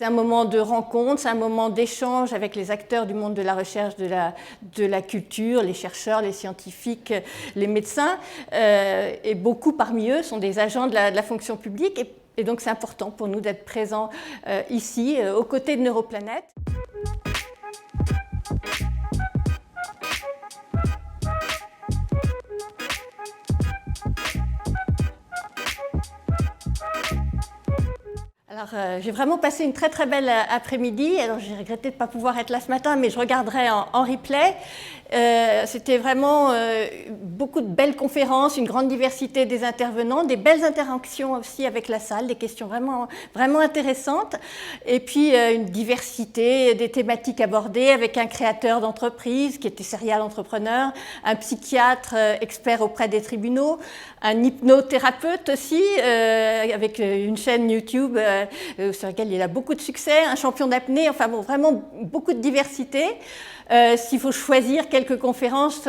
C'est un moment de rencontre, c'est un moment d'échange avec les acteurs du monde de la recherche, de la culture, les chercheurs, les scientifiques, les médecins. Et beaucoup parmi eux sont des agents de la fonction publique. Et donc c'est important pour nous d'être présents ici, aux côtés de Neuroplanète. Alors, j'ai vraiment passé une très belle après-midi. Alors, j'ai regretté de ne pas pouvoir être là ce matin, mais je regarderai en replay. C'était vraiment beaucoup de belles conférences, une grande diversité des intervenants, des belles interactions aussi avec la salle, des questions vraiment intéressantes. Et puis, une diversité des thématiques abordées avec un créateur d'entreprise qui était serial entrepreneur, un psychiatre expert auprès des tribunaux, un hypnothérapeute aussi, avec une chaîne YouTube sur laquelle il a beaucoup de succès, un champion d'apnée, enfin bon, vraiment beaucoup de diversité. S'il faut choisir quelques conférences,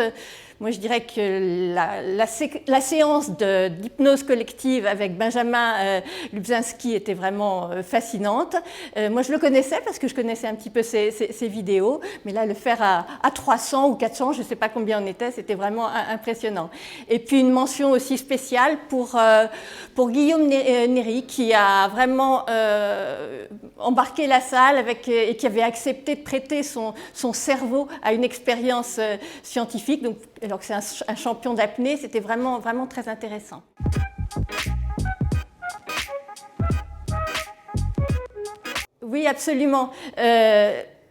moi je dirais que la séance d'hypnose collective avec Benjamin Lubzinski était vraiment fascinante. Moi je le connaissais parce que je connaissais un petit peu ses vidéos, mais là le faire à 300 ou 400, je ne sais pas combien on était, c'était vraiment impressionnant. Et puis une mention aussi spéciale pour Guillaume Néry qui a vraiment embarqué la salle et qui avait accepté de prêter son cerveau à une expérience scientifique. Donc, alors que c'est un champion d'apnée, c'était vraiment très intéressant. Oui, absolument.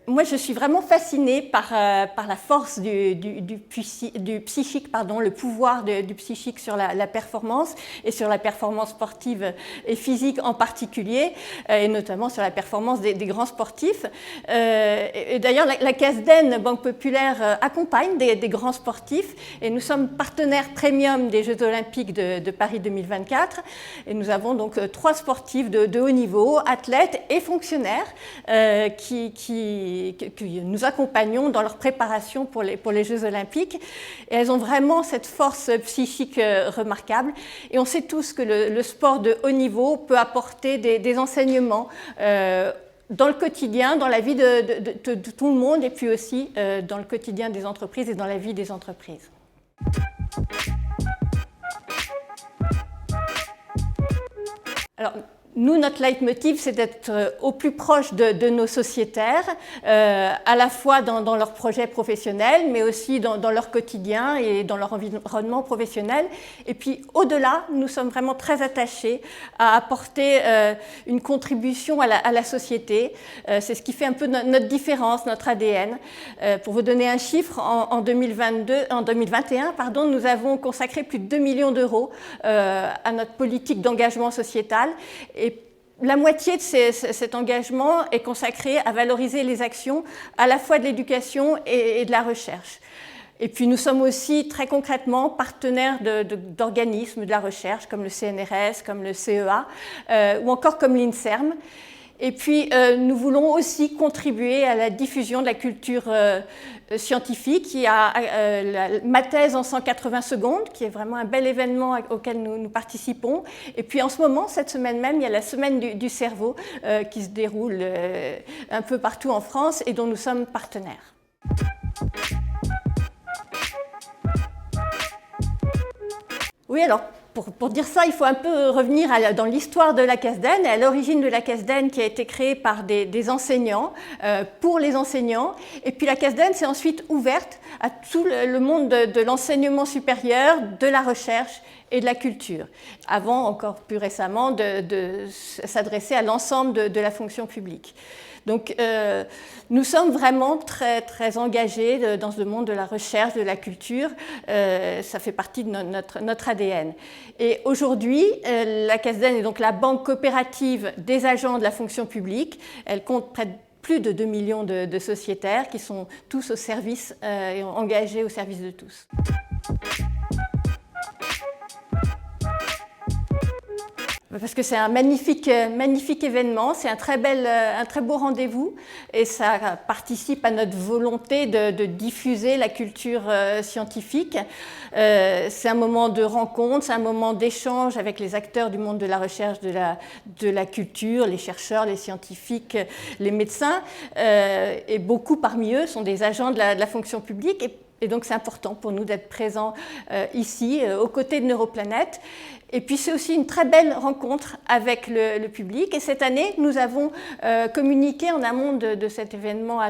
Moi, je suis vraiment fascinée par la force du psychique, pardon, le pouvoir du psychique sur la performance et sur la performance sportive et physique en particulier, et notamment sur la performance des grands sportifs. Et d'ailleurs, la CASDEN, Banque Populaire, accompagne des grands sportifs et nous sommes partenaires premium des Jeux Olympiques de Paris 2024. Et nous avons donc 3 sportifs de haut niveau, athlètes et fonctionnaires, que nous accompagnons dans leur préparation pour les Jeux Olympiques. Et elles ont vraiment cette force psychique remarquable. Et on sait tous que le sport de haut niveau peut apporter des enseignements dans le quotidien, dans la vie de tout le monde, et puis aussi dans le quotidien des entreprises et dans la vie des entreprises. Alors, nous, notre leitmotiv, c'est d'être au plus proche de nos sociétaires, à la fois dans leurs projets professionnels, mais aussi dans leur quotidien et dans leur environnement professionnel. Et puis, au-delà, nous sommes vraiment très attachés à apporter une contribution à la société. C'est ce qui fait un peu notre différence, notre ADN. Pour vous donner un chiffre, en 2021, nous avons consacré plus de 2 millions d'euros à notre politique d'engagement sociétal. Et la moitié de cet engagement est consacré à valoriser les actions à la fois de l'éducation et de la recherche. Et puis nous sommes aussi très concrètement partenaires d'organismes de la recherche comme le CNRS, comme le CEA ou encore comme l'INSERM. Et puis, nous voulons aussi contribuer à la diffusion de la culture scientifique. Il y a ma thèse en 180 secondes, qui est vraiment un bel événement auquel nous participons. Et puis, en ce moment, cette semaine même, il y a la semaine du cerveau qui se déroule un peu partout en France et dont nous sommes partenaires. Oui, alors, pour dire ça, il faut un peu revenir dans l'histoire de la CASDEN, à l'origine de la CASDEN qui a été créée par des enseignants, pour les enseignants. Et puis la CASDEN s'est ensuite ouverte à tout le monde de l'enseignement supérieur, de la recherche et de la culture, avant, encore plus récemment, de s'adresser à l'ensemble de la fonction publique. Donc, nous sommes vraiment très engagés dans ce monde de la recherche, de la culture. Ça fait partie de notre ADN. Et aujourd'hui, la CASDEN est donc la banque coopérative des agents de la fonction publique. Elle compte plus de 2 millions de sociétaires qui sont tous au service et engagés au service de tous. parce que c'est un magnifique événement, c'est un très beau rendez-vous et ça participe à notre volonté de diffuser la culture scientifique. C'est un moment de rencontre, c'est un moment d'échange avec les acteurs du monde de la recherche, de la culture, les chercheurs, les scientifiques, les médecins, et beaucoup parmi eux sont des agents de la fonction publique. Et donc c'est important pour nous d'être présents ici, aux côtés de Neuroplanète. Et puis c'est aussi une très belle rencontre avec le public. Et cette année, nous avons communiqué en amont de cet événement à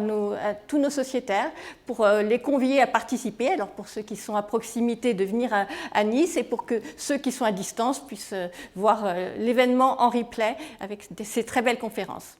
tous nos sociétaires pour les convier à participer. Alors pour ceux qui sont à proximité, de venir à Nice, et pour que ceux qui sont à distance puissent voir l'événement en replay avec ces très belles conférences.